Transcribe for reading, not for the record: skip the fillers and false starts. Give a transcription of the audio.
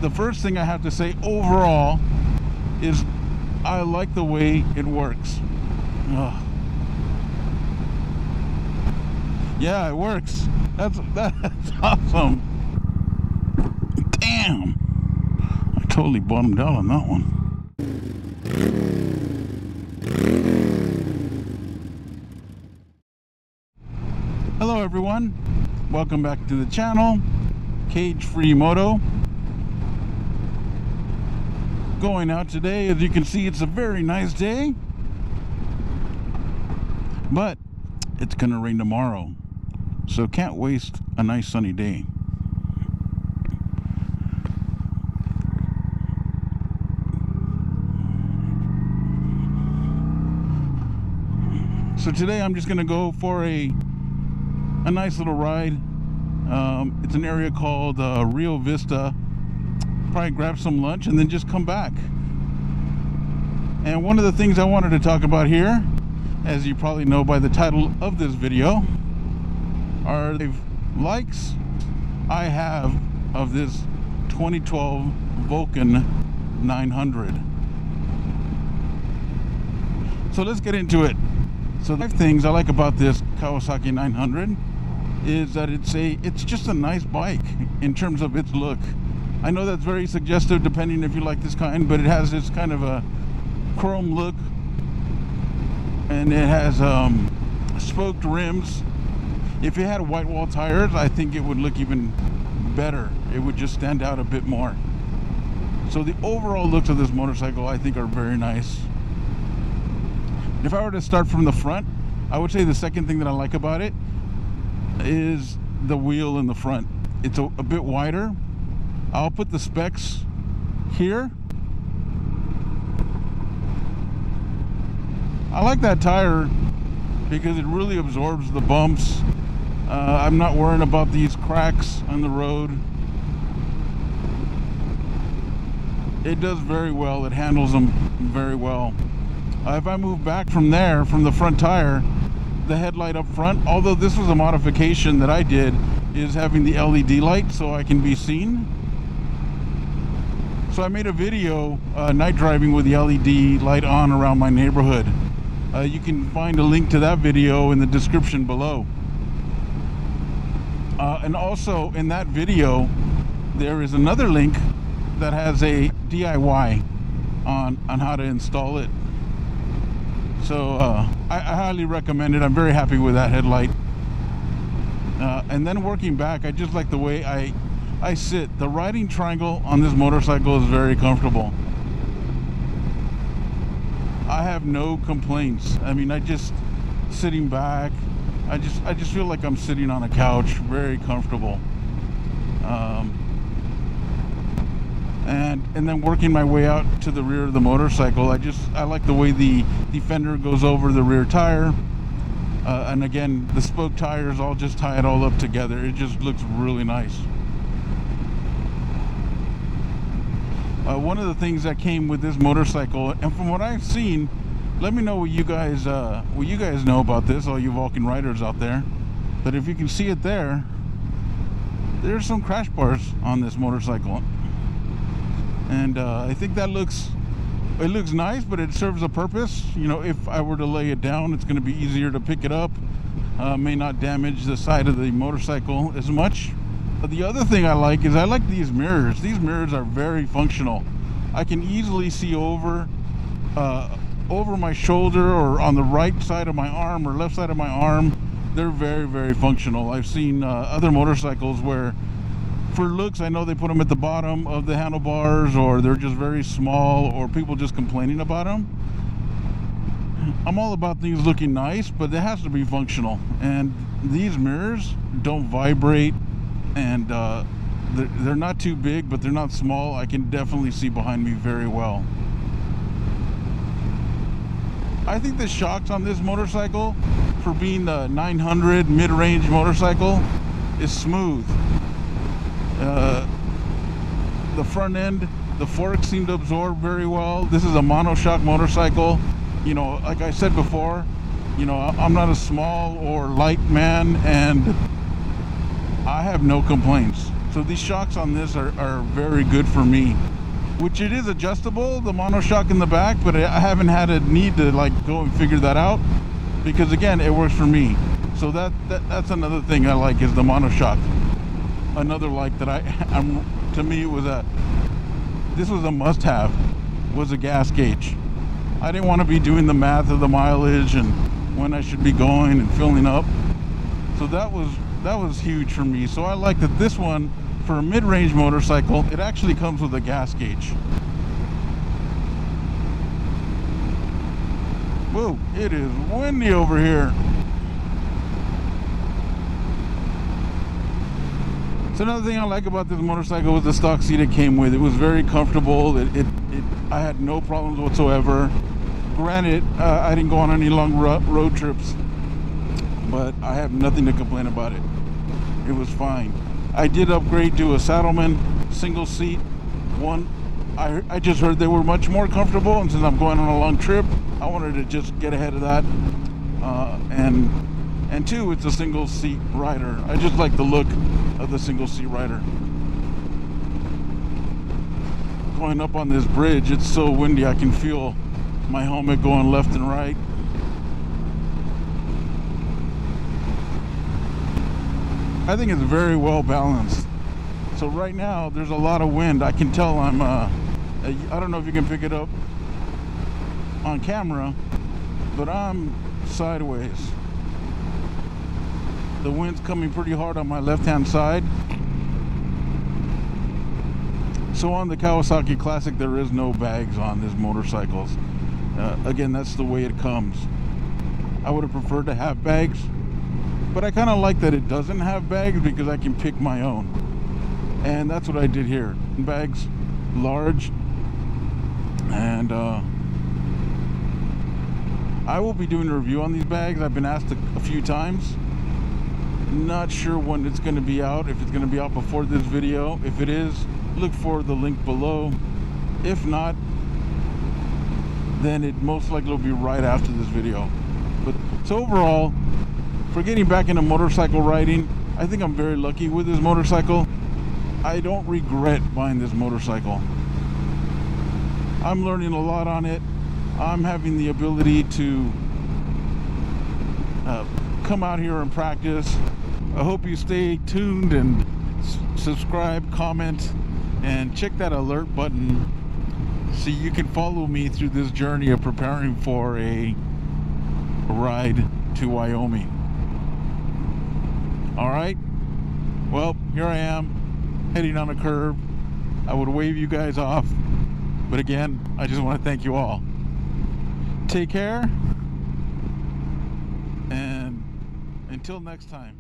the first thing I have to say overall is I like the way it works. Ugh. Yeah, it works. That's awesome. Damn. I totally bottomed out on that one. Hello everyone. Welcome back to the channel. Cage Free Moto. Going out today, as you can see, it's a very nice day. But it's gonna rain tomorrow. So can't waste a nice sunny day. So today I'm just gonna go for a nice little ride. It's an area called Rio Vista. Probably grab some lunch and then just come back. And one of the things I wanted to talk about here, as you probably know by the title of this video, are the likes I have of this 2012 Vulcan 900. So let's get into it. So the 5 things I like about this Kawasaki 900 is that it's just a nice bike in terms of its look. I know that's very suggestive depending if you like this kind, but it has this kind of a chrome look, and it has spoked rims. If it had white wall tires, I think it would look even better. It would just stand out a bit more. So the overall looks of this motorcycle, I think, are very nice. If I were to start from the front, I would say the second thing that I like about it is the wheel in the front. It's a bit wider. I'll put the specs here. I like that tire because it really absorbs the bumps. I'm not worrying about these cracks on the road. It does very well. It handles them very well. If I move back from there, from the front tire, the headlight up front, although this was a modification that I did, is having the LED light so I can be seen. So I made a video night driving with the LED light on around my neighborhood. You can find a link to that video in the description below. And also in that video, there is another link that has a DIY on how to install it. So I highly recommend it. I'm very happy with that headlight. And then working back, I just like the way I sit. The riding triangle on this motorcycle is very comfortable. I have no complaints. I mean, sitting back, I just feel like I'm sitting on a couch, very comfortable. And then working my way out to the rear of the motorcycle, I like the way the fender goes over the rear tire. And again, the spoke tires all just tie it all up together. It just looks really nice. One of the things that came with this motorcycle, and from what I've seen, let me know what you guys know about this, all you Vulcan riders out there. But if you can see it there's some crash bars on this motorcycle. And I think that looks nice, but it serves a purpose. You know, if I were to lay it down, it's going to be easier to pick it up. May not damage the side of the motorcycle as much. But the other thing I like is I like these mirrors. These mirrors are very functional. I can easily see over my shoulder or on the right side of my arm or left side of my arm. They're very, very functional. I've seen other motorcycles where, for looks, I know they put them at the bottom of the handlebars, or they're just very small, or people just complaining about them. I'm all about things looking nice, but it has to be functional. And these mirrors don't vibrate, and they're not too big, but they're not small. I can definitely see behind me very well. I think the shocks on this motorcycle, for being the 900 mid-range motorcycle, is smooth. The front end, the forks seem to absorb very well. This is a monoshock motorcycle. You know, like I said before, you know, I'm not a small or light man, and I have no complaints. So these shocks on this are very good for me, which it is adjustable, the monoshock in the back, but I haven't had a need to like go and figure that out, because again, it works for me. So that's another thing I like, is the monoshock. Another like that to me it was this was a must-have, was a gas gauge. I didn't want to be doing the math of the mileage and when I should be going and filling up. So that was huge for me. So I like that this one, for a mid-range motorcycle, it actually comes with a gas gauge. Whoa, it is windy over here. So another thing I like about this motorcycle was the stock seat it came with. It was very comfortable. I had no problems whatsoever. Granted, I didn't go on any long road trips, but I have nothing to complain about it. It was fine. I did upgrade to a Saddleman single seat. One, I just heard they were much more comfortable, and since I'm going on a long trip, I wanted to just get ahead of that. And two, it's a single seat rider. I just like the look of the single seat rider. Going up on this bridge, it's so windy, I can feel my helmet going left and right. I think it's very well balanced. So right now there's a lot of wind. I can tell I don't know if you can pick it up on camera, but I'm sideways. The wind's coming pretty hard on my left-hand side. So on the Kawasaki Classic, there is no bags on these motorcycles. Again, that's the way it comes. I would have preferred to have bags, but I kind of like that it doesn't have bags because I can pick my own. And that's what I did here. Bags, large, and I will be doing a review on these bags. I've been asked a few times. Not sure when it's going to be out, if it's going to be out before this video. If it is, look for the link below. If not, then it most likely will be right after this video. But so overall, for getting back into motorcycle riding, I think I'm very lucky with this motorcycle. I don't regret buying this motorcycle. I'm learning a lot on it. I'm having the ability to come out here and practice. I hope you stay tuned and subscribe, comment, and check that alert button so you can follow me through this journey of preparing for a ride to Wyoming. All right, well, here I am heading on a curve. I would wave you guys off, but again, I just want to thank you all. Take care, and until next time.